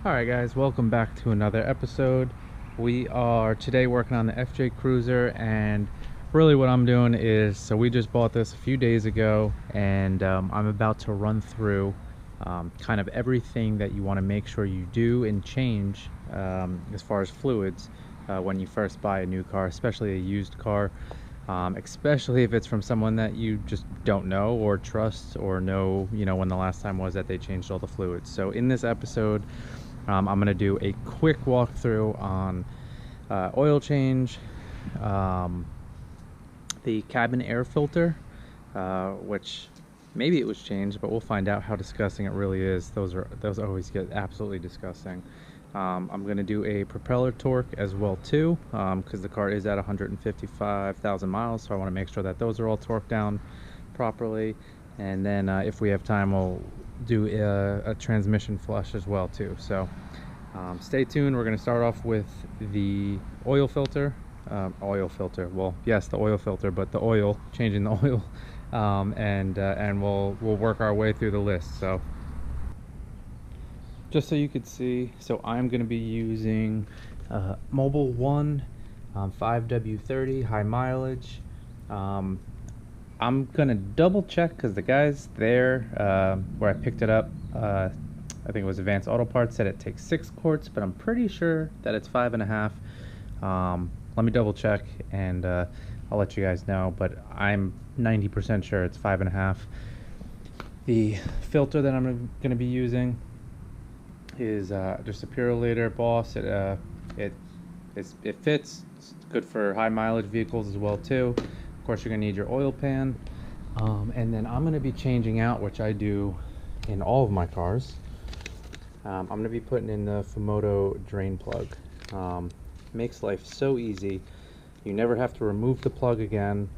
Alright guys, welcome back to another episode. We are today working on the FJ Cruiser, and really what I'm doing is, so we just bought this a few days ago, and I'm about to run through kind of everything that you want to make sure you do and change as far as fluids when you first buy a new car, especially a used car. Especially if it's from someone that you just don't know or trust or know, when the last time was that they changed all the fluids. So in this episode, I'm going to do a quick walkthrough on oil change, the cabin air filter, which maybe it was changed, but we'll find out how disgusting it really is. Those always get absolutely disgusting. I'm going to do a propeller torque as well too, because the car is at 155,000 miles, so I want to make sure that those are all torqued down properly. And then if we have time, we'll do a transmission flush as well too. So stay tuned. We're going to start off with the oil filter. Well, yes, the oil filter, but the oil, changing the oil, and we'll work our way through the list. So just so you could see, so I'm going to be using Mobil 1 5W30 high mileage. I'm gonna double check because the guys there where I picked it up, I think it was Advanced Auto Parts, said it takes 6 quarts, but I'm pretty sure that it's 5.5. Let me double check, and I'll let you guys know, but I'm 90% sure it's 5.5. The filter that I'm gonna be using is just a Purolator Boss. It fits. It's good for high mileage vehicles as well too. Of course, you're gonna need your oil pan, and then I'm gonna be changing out, which I do in all of my cars. I'm gonna be putting in the Fumoto drain plug. Makes life so easy. You never have to remove the plug again,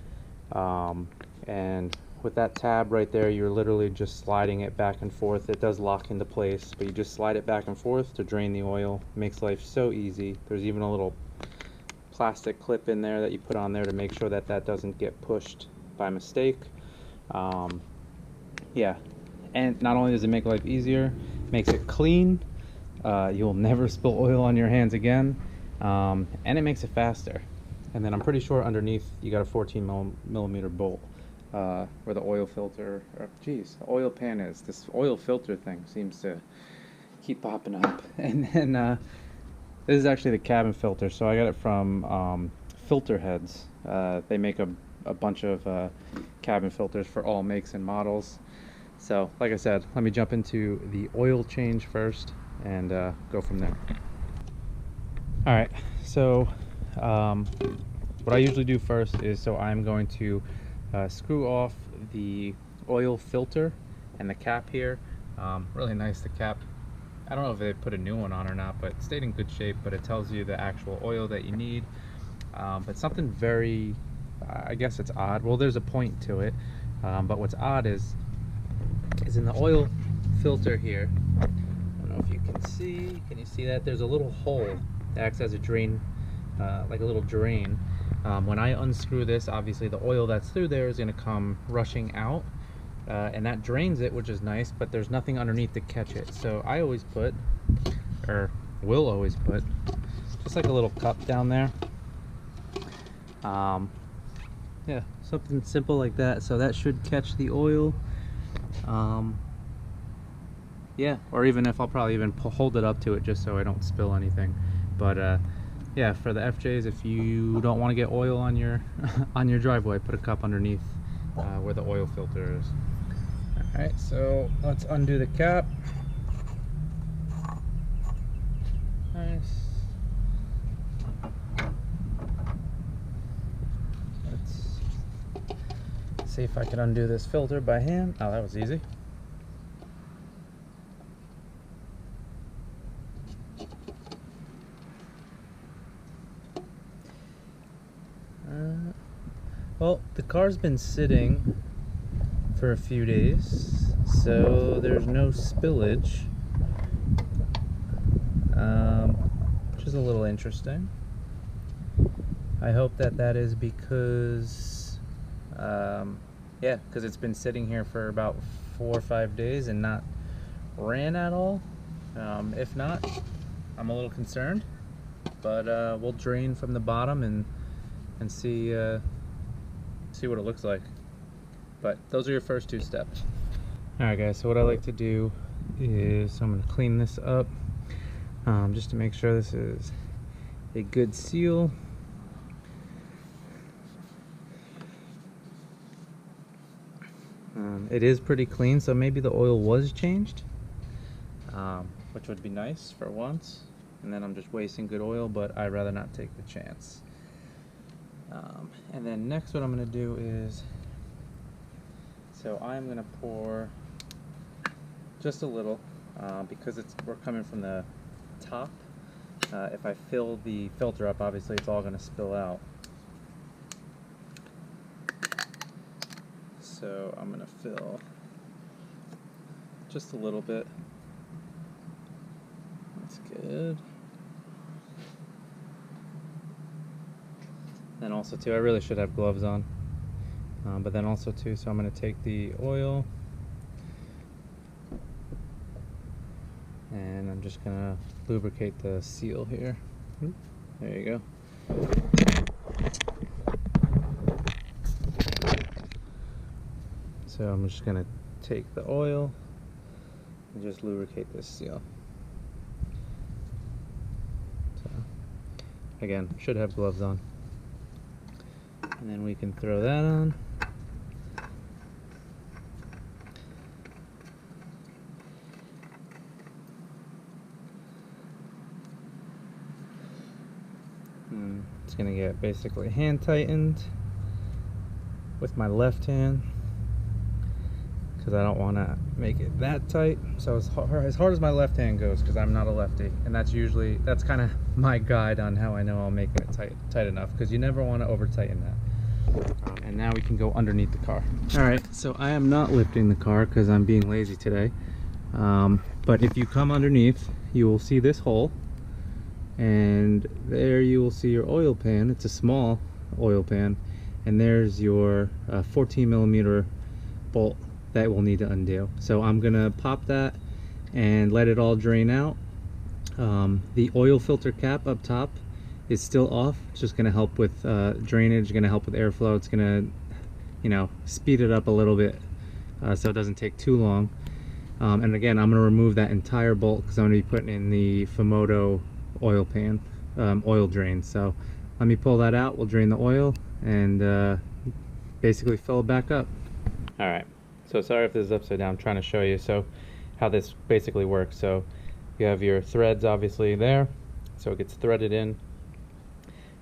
and with that tab right there, you're literally just sliding it back and forth. It does lock into place, but you just slide it back and forth to drain the oil. Makes life so easy. There's even a little plastic clip in there that you put on there to make sure that that doesn't get pushed by mistake. Yeah, and not only does it make life easier, makes it clean. You'll never spill oil on your hands again, and it makes it faster. And then I'm pretty sure underneath you got a 14 millimeter bolt where the oil filter, the oil pan is. This oil filter thing seems to keep popping up. And then this is actually the cabin filter, so I got it from Filter Heads. They make a bunch of cabin filters for all makes and models. So like I said, let me jump into the oil change first and go from there. Alright, so what I usually do first is, so I'm going to screw off the oil filter and the cap here. Really nice, the cap. I don't know if they put a new one on or not, but it stayed in good shape, but it tells you the actual oil that you need. But something very, I guess it's odd. Well, there's a point to it, but what's odd is in the oil filter here, I don't know if you can you see that? There's a little hole that acts as a drain, like a little drain. When I unscrew this, obviously the oil that's through there is going to come rushing out, and that drains it, which is nice, but there's nothing underneath to catch it. So I always put, or will always put, just like a little cup down there. Yeah, something simple like that. So that should catch the oil. Yeah, or even if I'll probably even hold it up to it just so I don't spill anything. But yeah, for the FJs, if you don't want to get oil on your on your driveway, put a cup underneath where the oil filter is. Alright, so let's undo the cap. Nice. Let's see if I can undo this filter by hand. Oh, that was easy. Well, the car's been sitting for a few days, so there's no spillage, which is a little interesting. I hope that that is because, yeah, because it's been sitting here for about 4 or 5 days and not ran at all. If not, I'm a little concerned, but we'll drain from the bottom and see what it looks like. But those are your first two steps. Alright guys, so what I like to do is I'm going to clean this up just to make sure this is a good seal. It is pretty clean, so maybe the oil was changed, which would be nice for once. And then I'm just wasting good oil, but I'd rather not take the chance. And then next what I'm going to do is, so I'm going to pour just a little, because we're coming from the top. If I fill the filter up, obviously it's all going to spill out. So I'm going to fill just a little bit. That's good. And also too, I really should have gloves on. But then also too, so I'm going to take the oil and I'm just going to lubricate the seal here. There you go. So I'm just going to take the oil and just lubricate this seal. So again, should have gloves on. And then we can throw that on. It's going to get basically hand tightened with my left hand, because I don't want to make it that tight. So as hard as my left hand goes, because I'm not a lefty, and that's kind of my guide on how I know I'm making it tight enough, because you never want to over tighten that. And now we can go underneath the car. Alright, so I am not lifting the car because I'm being lazy today. But if you come underneath, you will see this hole, and there you will see your oil pan. It's a small oil pan, and there's your 14mm bolt that we'll need to undo. So I'm gonna pop that and let it all drain out. The oil filter cap up top is still off. It's just gonna help with drainage, gonna help with airflow. It's gonna, you know, speed it up a little bit so it doesn't take too long. And again, I'm gonna remove that entire bolt because I'm gonna be putting in the Fumoto oil pan, oil drain. So let me pull that out, we'll drain the oil and basically fill it back up. Alright, so sorry if this is upside down, I'm trying to show you so how this basically works. So you have your threads obviously there, so it gets threaded in.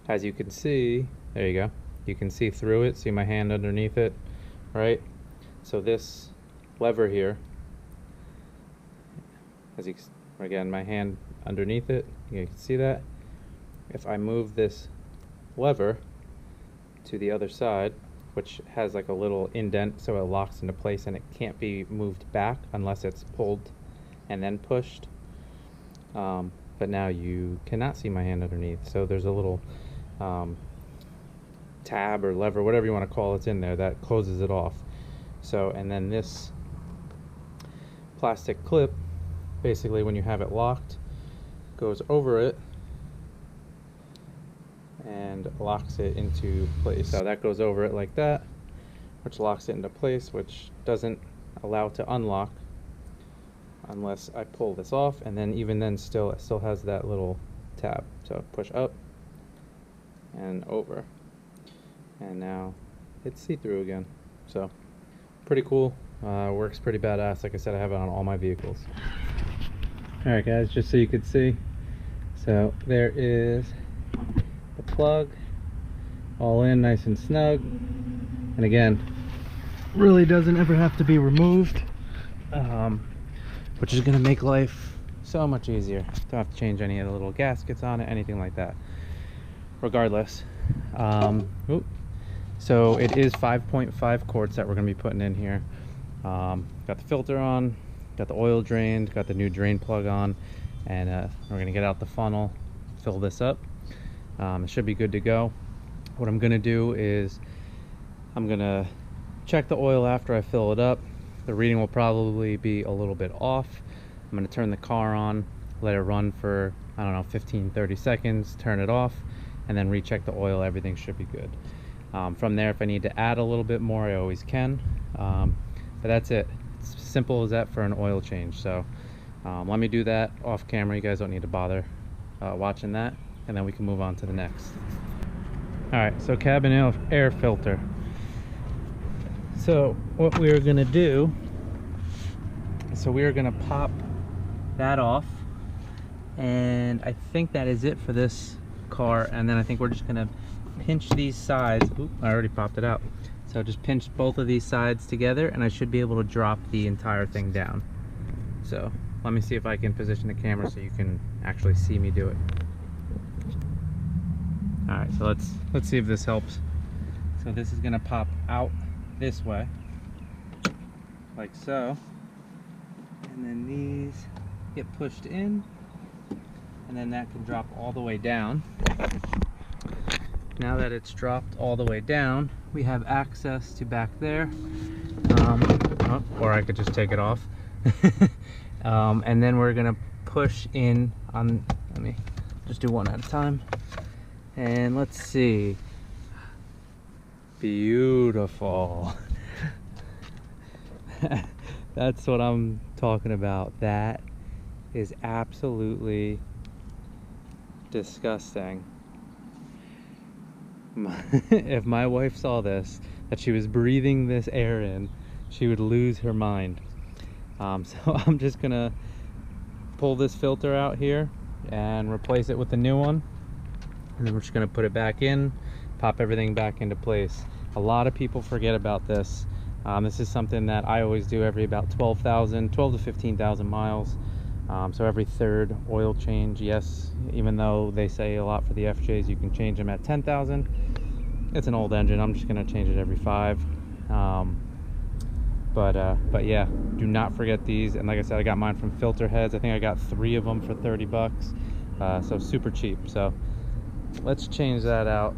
As you can see, there you go, you can see through it, see my hand underneath it, right? So this lever here, as you, again, my hand underneath it, you can see that. If I move this lever to the other side, which has like a little indent so it locks into place and it can't be moved back unless it's pulled and then pushed. But now you cannot see my hand underneath, so there's a little tab or lever, whatever you want to call it's in there, that closes it off. So, and then this plastic clip, basically when you have it locked, goes over it and locks it into place. So that goes over it like that, which locks it into place, which doesn't allow it to unlock unless I pull this off, and then even then still it still has that little tab. So push up and over, and now it's see-through again. So pretty cool, works pretty badass. Like I said, I have it on all my vehicles. Alright guys, just so you could see, so there is the plug all in nice and snug, and again, really doesn't ever have to be removed, which is going to make life so much easier. Don't have to change any of the little gaskets on it, anything like that. Regardless, so it is 5.5 quarts that we're going to be putting in here. Got the filter on, got the oil drained, got the new drain plug on, and we're going to get out the funnel, fill this up. It should be good to go. What I'm going to do is I'm going to check the oil after I fill it up. The reading will probably be a little bit off, I'm going to turn the car on, let it run for, I don't know, 15-30 seconds, turn it off, and then recheck the oil. Everything should be good. From there, if I need to add a little bit more, I always can. But that's it. It's simple as that for an oil change. So let me do that off camera. You guys don't need to bother watching that, and then we can move on to the next. All right, so cabin air filter. So what we're gonna do, so we're gonna pop that off, and I think that is it for this car. And then I think we're just gonna pinch these sides. Oop, I already popped it out. So just pinch both of these sides together, and I should be able to drop the entire thing down. So let me see if I can position the camera so you can actually see me do it. All right, so let's see if this helps. So this is gonna pop out this way, like so, and then these get pushed in, and then that can drop all the way down. Now that it's dropped all the way down, we have access to back there, or I could just take it off. And then we're gonna push in on, let me just do one at a time. And let's see. Beautiful. That's what I'm talking about. That is absolutely disgusting. If my wife saw this, that she was breathing this air in, she would lose her mind. So I'm just gonna pull this filter out here and replace it with the new one, and then we're just gonna put it back in, pop everything back into place. A lot of people forget about this. This is something that I always do every about 12 to 15,000 miles. So every third oil change. Yes, even though they say a lot for the FJs, you can change them at 10,000. It's an old engine. I'm just gonna change it every 5. But yeah, do not forget these. And like I said, I got mine from Filter Heads. I think I got 3 of them for 30 bucks. So super cheap. So let's change that out.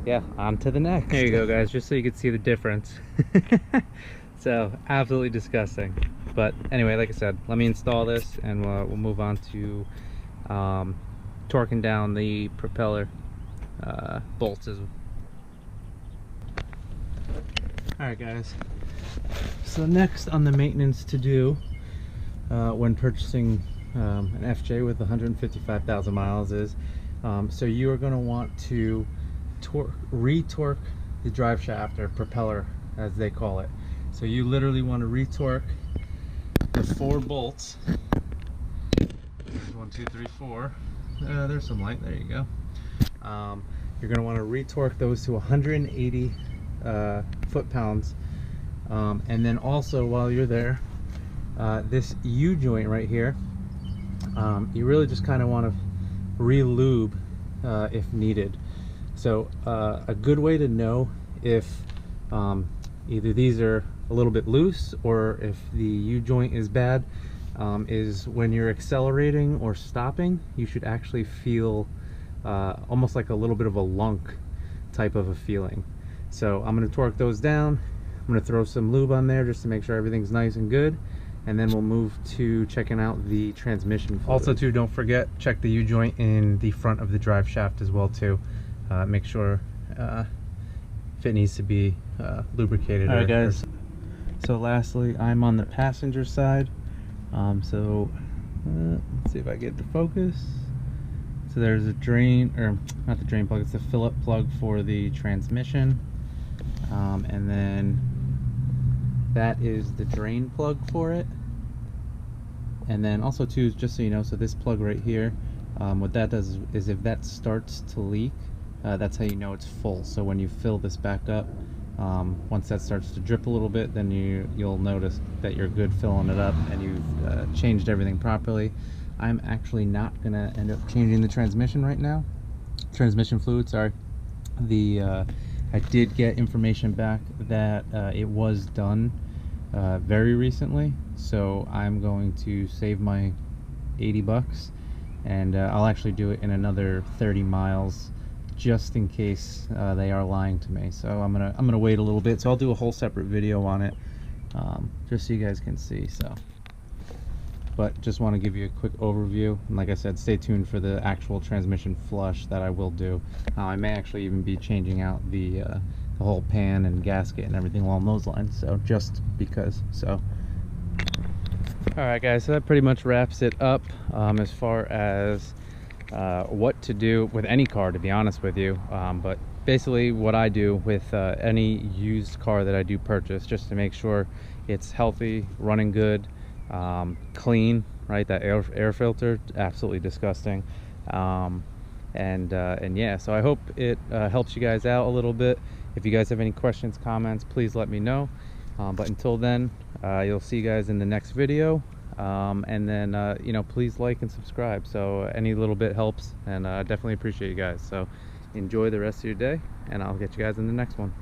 Yeah, on to the next. There you go, guys, just so you can see the difference. So absolutely disgusting. But anyway, like I said, let me install this, and we'll move on to torquing down the propeller bolts as well. Alright guys, so next on the maintenance to do when purchasing an FJ with 155,000 miles is, so you are going to want to re-torque the drive shaft, or propeller as they call it. So you literally want to re-torque the 4 bolts. 1, 2, 3, 4. There's some light, there you go. You're going to want to re-torque those to 180 foot-pounds, and then also while you're there, this U-joint right here, you really just kind of want to re-lube if needed. So a good way to know if either these are a little bit loose or if the U-joint is bad is when you're accelerating or stopping, you should actually feel almost like a little bit of a lunk type of a feeling. So I'm going to torque those down. I'm going to throw some lube on there just to make sure everything's nice and good, and then we'll move to checking out the transmission fluid. Also too, don't forget, check the U-joint in the front of the drive shaft as well too. Make sure if it needs to be lubricated. Alright guys, so lastly, I'm on the passenger side. Let's see if I get the focus. So there's a drain, or not the drain plug, it's the fill-up plug for the transmission. And then that is the drain plug for it. And then also too, just so you know, so this plug right here, what that does is if that starts to leak, that's how you know it's full. So when you fill this back up, once that starts to drip a little bit, then you'll notice that you're good filling it up and you've changed everything properly. I'm actually not gonna end up changing the transmission right now. Transmission fluid, sorry. I did get information back that it was done very recently, so I'm going to save my 80 bucks, and I'll actually do it in another 30 miles just in case they are lying to me. So I'm gonna wait a little bit. So I'll do a whole separate video on it just so you guys can see. So, but just want to give you a quick overview, and like I said, stay tuned for the actual transmission flush that I will do. I may actually even be changing out the whole pan and gasket and everything along those lines, so just because. So alright guys, so that pretty much wraps it up as far as what to do with any car, to be honest with you. But basically what I do with any used car that I do purchase, just to make sure it's healthy, running good, clean, right? That air filter, absolutely disgusting. And yeah, so I hope it helps you guys out a little bit. If you guys have any questions, comments, please let me know. But until then, you'll see you guys in the next video. And then you know, please like and subscribe, so any little bit helps, and I definitely appreciate you guys. So enjoy the rest of your day, and I'll get you guys in the next one.